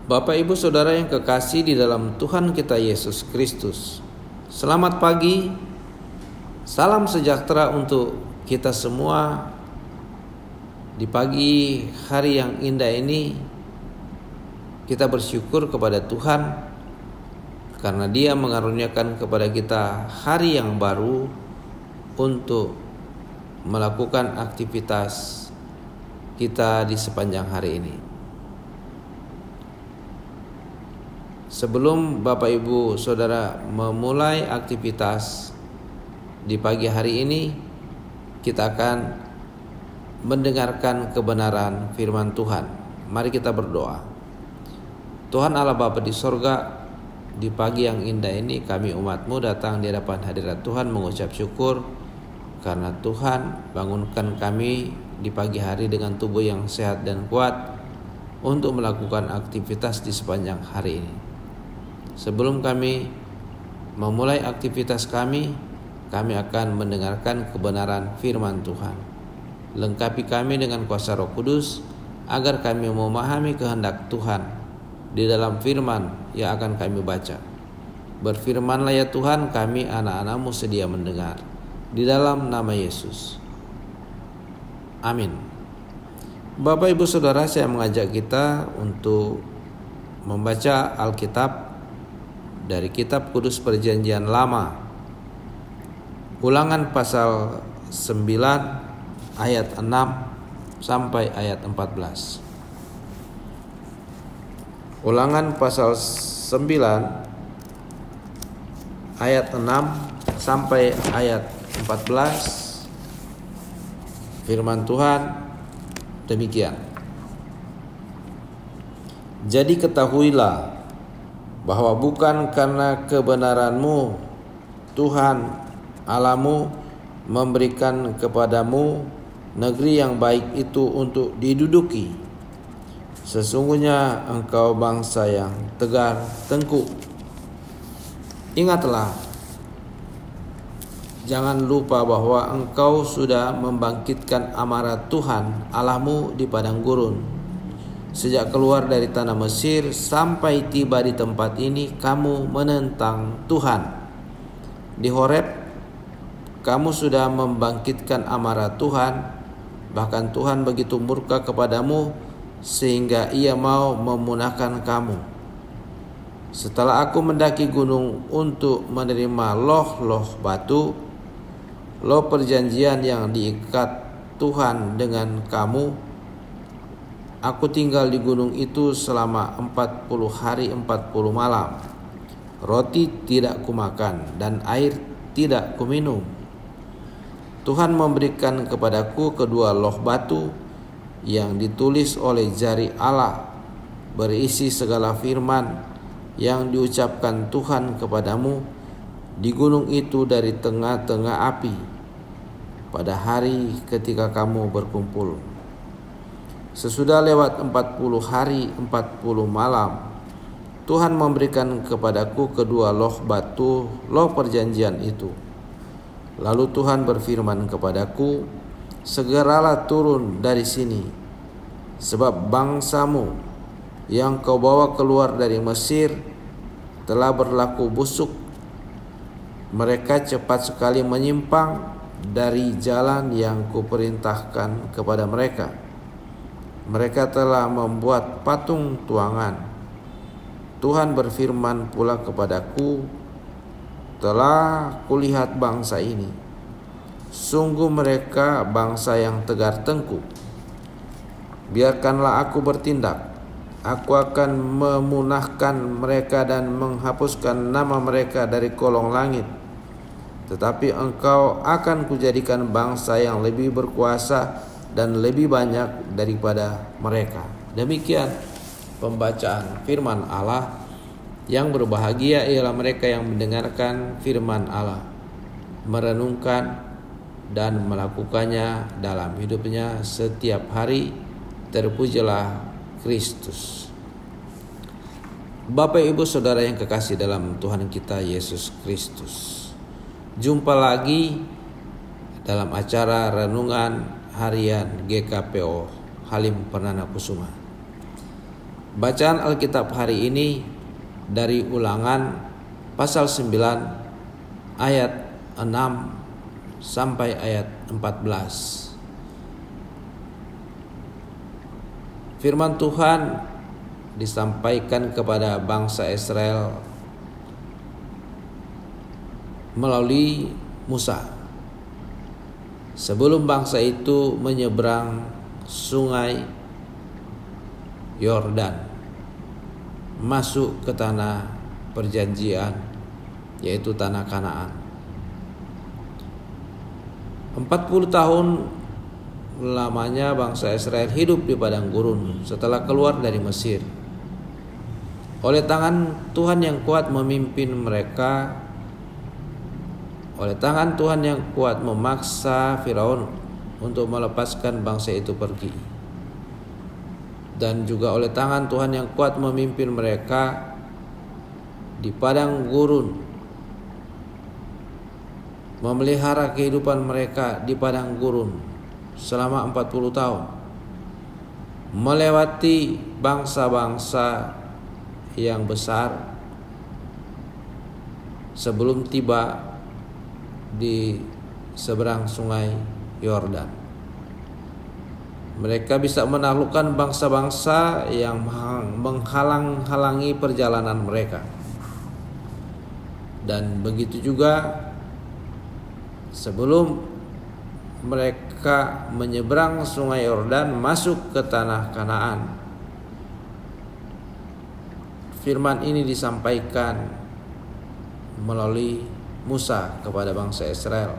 Bapak Ibu Saudara yang kekasih di dalam Tuhan kita Yesus Kristus, selamat pagi, salam sejahtera untuk kita semua. Di pagi hari yang indah ini, kita bersyukur kepada Tuhan karena Dia mengaruniakan kepada kita hari yang baru untuk melakukan aktivitas kita di sepanjang hari ini. Sebelum Bapak Ibu Saudara memulai aktivitas di pagi hari ini, kita akan mendengarkan kebenaran firman Tuhan. Mari kita berdoa. Tuhan Allah Bapa di sorga, di pagi yang indah ini kami umat-Mu datang di hadapan hadirat Tuhan mengucap syukur karena Tuhan bangunkan kami di pagi hari dengan tubuh yang sehat dan kuat untuk melakukan aktivitas di sepanjang hari ini. Sebelum kami memulai aktivitas kami akan mendengarkan kebenaran firman Tuhan. Lengkapi kami dengan kuasa Roh Kudus agar kami memahami kehendak Tuhan di dalam firman yang akan kami baca. Berfirmanlah ya Tuhan, kami anak-anak-Mu sedia mendengar. Di dalam nama Yesus. Amin. Bapak Ibu Saudara, saya mengajak kita untuk membaca Alkitab dari Kitab Kudus Perjanjian Lama, Ulangan pasal 9 ayat 6 sampai ayat 14. Ulangan pasal 9 ayat 6 sampai ayat 14. Firman Tuhan demikian. Jadi ketahuilah bahwa bukan karena kebenaran-Mu Tuhan Allah-Mu memberikan kepadamu negeri yang baik itu untuk diduduki. Sesungguhnya engkau bangsa yang tegar tengkuk. Ingatlah, jangan lupa bahwa engkau sudah membangkitkan amarah Tuhan Allah-Mu di padang gurun. Sejak keluar dari tanah Mesir sampai tiba di tempat ini, kamu menentang Tuhan. Di Horeb, kamu sudah membangkitkan amarah Tuhan. Bahkan Tuhan begitu murka kepadamu sehingga Ia mau memunahkan kamu. Setelah aku mendaki gunung untuk menerima loh-loh batu, loh perjanjian yang diikat Tuhan dengan kamu, aku tinggal di gunung itu selama 40 hari 40 malam. Roti tidak kumakan dan air tidak kuminum. Tuhan memberikan kepadaku kedua loh batu yang ditulis oleh jari Allah, berisi segala firman yang diucapkan Tuhan kepadamu di gunung itu dari tengah-tengah api pada hari ketika kamu berkumpul. Sesudah lewat 40 hari 40 malam, Tuhan memberikan kepadaku kedua loh batu, loh perjanjian itu. Lalu Tuhan berfirman kepadaku, segeralah turun dari sini, sebab bangsamu yang kau bawa keluar dari Mesir telah berlaku busuk. Mereka cepat sekali menyimpang dari jalan yang kuperintahkan kepada mereka. Mereka telah membuat patung tuangan. Tuhan berfirman pula kepadaku, telah kulihat bangsa ini. Sungguh mereka bangsa yang tegar tengkuk. Biarkanlah aku bertindak. Aku akan memunahkan mereka dan menghapuskan nama mereka dari kolong langit. Tetapi engkau akan kujadikan bangsa yang lebih berkuasa dan lebih banyak daripada mereka. Demikian pembacaan firman Allah. Yang berbahagia ialah mereka yang mendengarkan firman Allah, merenungkan dan melakukannya dalam hidupnya setiap hari. Terpujilah Kristus. Bapak Ibu Saudara yang kekasih dalam Tuhan kita Yesus Kristus, jumpa lagi dalam acara renungan harian GKPO Halim Perdana Kusuma. Bacaan Alkitab hari ini dari Ulangan pasal 9 ayat 6 sampai ayat 14. Firman Tuhan disampaikan kepada bangsa Israel melalui Musa sebelum bangsa itu menyeberang sungai Yordan masuk ke tanah perjanjian, yaitu tanah Kanaan. 40 tahun lamanya bangsa Israel hidup di padang gurun setelah keluar dari Mesir. Oleh tangan Tuhan yang kuat memimpin mereka, oleh tangan Tuhan yang kuat memaksa Firaun untuk melepaskan bangsa itu pergi. Dan juga oleh tangan Tuhan yang kuat memimpin mereka di padang gurun, memelihara kehidupan mereka di padang gurun selama 40 tahun, melewati bangsa-bangsa yang besar sebelum tiba di seberang sungai Yordan. Mereka bisa menaklukkan bangsa-bangsa yang menghalang-halangi perjalanan mereka. Dan begitu juga sebelum mereka menyeberang sungai Yordan masuk ke tanah Kanaan, firman ini disampaikan melalui Musa kepada bangsa Israel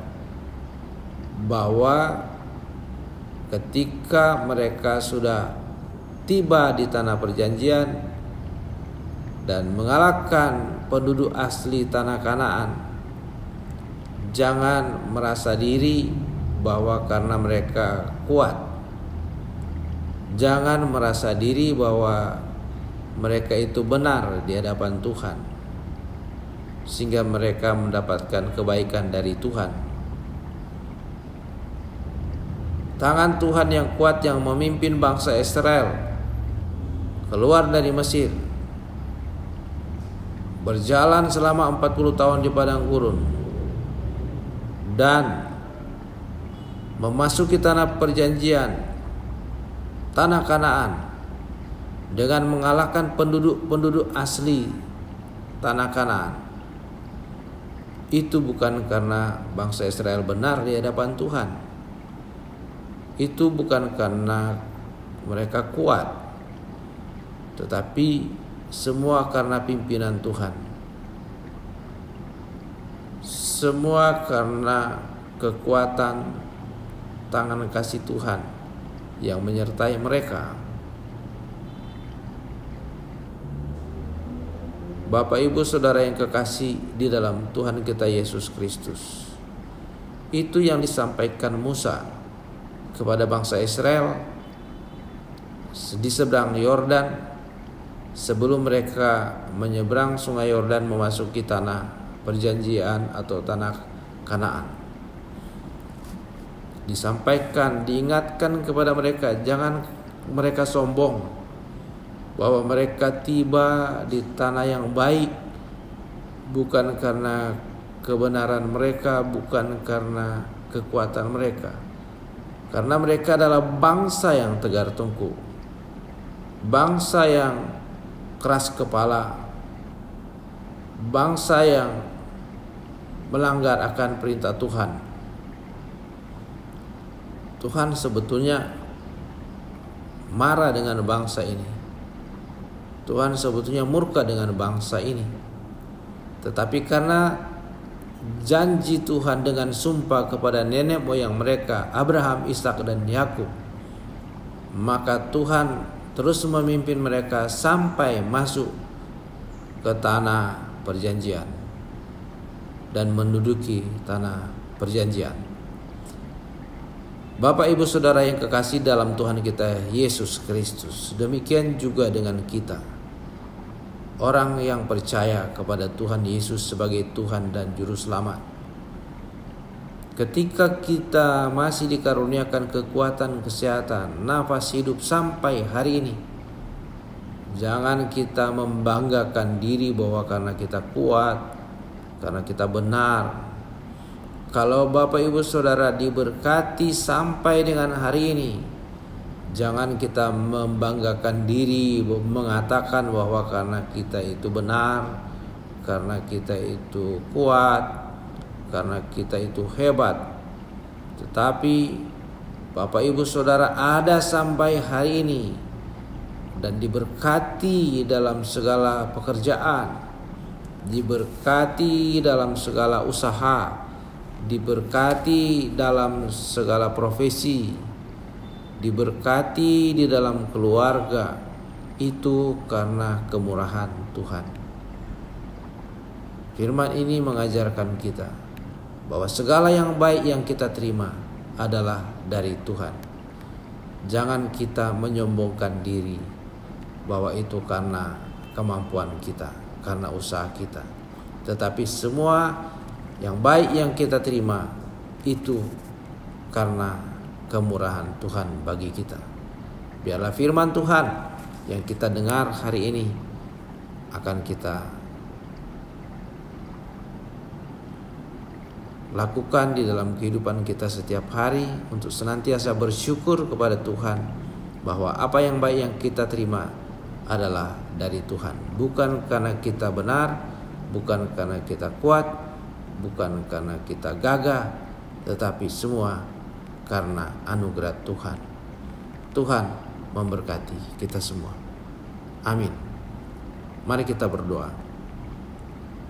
bahwa ketika mereka sudah tiba di tanah perjanjian dan mengalahkan penduduk asli tanah Kanaan, jangan merasa diri bahwa karena mereka kuat, jangan merasa diri bahwa mereka itu benar di hadapan Tuhan sehingga mereka mendapatkan kebaikan dari Tuhan. Tangan Tuhan yang kuat yang memimpin bangsa Israel keluar dari Mesir, berjalan selama 40 tahun di padang gurun dan memasuki tanah perjanjian, tanah Kanaan, dengan mengalahkan penduduk asli tanah Kanaan. Itu bukan karena bangsa Israel benar di hadapan Tuhan. Itu bukan karena mereka kuat, tetapi semua karena pimpinan Tuhan. Semua karena kekuatan tangan kasih Tuhan yang menyertai mereka. Bapak, Ibu, Saudara yang kekasih di dalam Tuhan kita Yesus Kristus, itu yang disampaikan Musa kepada bangsa Israel di seberang Yordan sebelum mereka menyeberang sungai Yordan memasuki tanah perjanjian atau tanah Kanaan. Disampaikan, diingatkan kepada mereka, jangan mereka sombong bahwa mereka tiba di tanah yang baik bukan karena kebenaran mereka, bukan karena kekuatan mereka. Karena mereka adalah bangsa yang tegar tungku, bangsa yang keras kepala, bangsa yang melanggar akan perintah Tuhan. Tuhan sebetulnya marah dengan bangsa ini. Tuhan sebetulnya murka dengan bangsa ini. Tetapi karena janji Tuhan dengan sumpah kepada nenek moyang mereka, Abraham, Ishak, dan Yakub, maka Tuhan terus memimpin mereka sampai masuk ke tanah perjanjian dan menduduki tanah perjanjian. Bapak, Ibu, Saudara yang kekasih dalam Tuhan kita Yesus Kristus, demikian juga dengan kita, orang yang percaya kepada Tuhan Yesus sebagai Tuhan dan Juru Selamat. Ketika kita masih dikaruniakan kekuatan, kesehatan, nafas hidup sampai hari ini, Jangan kita membanggakan diri bahwa karena kita kuat, karena kita benar. Kalau Bapak Ibu Saudara diberkati sampai dengan hari ini, jangan kita membanggakan diri mengatakan bahwa karena kita itu benar, karena kita itu kuat, karena kita itu hebat. Tetapi Bapak Ibu Saudara ada sampai hari ini dan diberkati dalam segala pekerjaan, diberkati dalam segala usaha, diberkati dalam segala profesi, diberkati di dalam keluarga, itu karena kemurahan Tuhan. Firman ini mengajarkan kita bahwa segala yang baik yang kita terima adalah dari Tuhan. Jangan kita menyombongkan diri bahwa itu karena kemampuan kita, karena usaha kita. Tetapi semua yang baik yang kita terima itu karena kemurahan Tuhan bagi kita. Biarlah firman Tuhan yang kita dengar hari ini akan kita lakukan di dalam kehidupan kita setiap hari untuk senantiasa bersyukur kepada Tuhan bahwa apa yang baik yang kita terima adalah dari Tuhan. Bukan karena kita benar, bukan karena kita kuat, bukan karena kita gagah, tetapi semua karena anugerah Tuhan. Tuhan memberkati kita semua. Amin. Mari kita berdoa.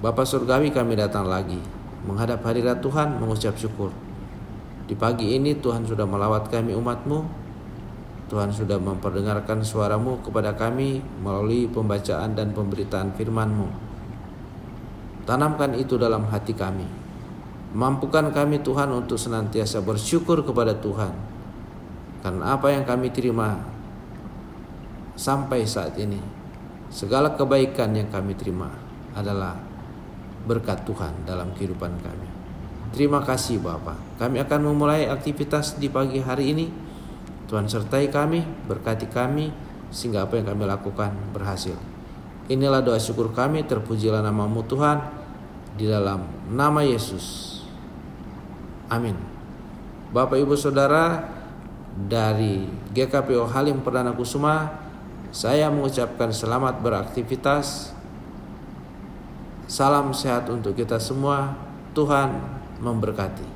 Bapa Surgawi, kami datang lagi menghadap hadirat Tuhan mengucap syukur. Di pagi ini Tuhan sudah melawat kami umat-Mu. Tuhan sudah memperdengarkan suara-Mu kepada kami melalui pembacaan dan pemberitaan firman-Mu. Tanamkan itu dalam hati kami. Mampukan kami Tuhan untuk senantiasa bersyukur kepada Tuhan. Karena apa yang kami terima sampai saat ini, segala kebaikan yang kami terima adalah berkat Tuhan dalam kehidupan kami. Terima kasih Bapa. Kami akan memulai aktivitas di pagi hari ini. Tuhan sertai kami, berkati kami, sehingga apa yang kami lakukan berhasil. Inilah doa syukur kami, terpujilah nama-Mu Tuhan, di dalam nama Yesus. Amin. Bapak Ibu Saudara, dari GKPO Halim Perdana Kusuma, saya mengucapkan selamat beraktivitas. Salam sehat untuk kita semua. Tuhan memberkati.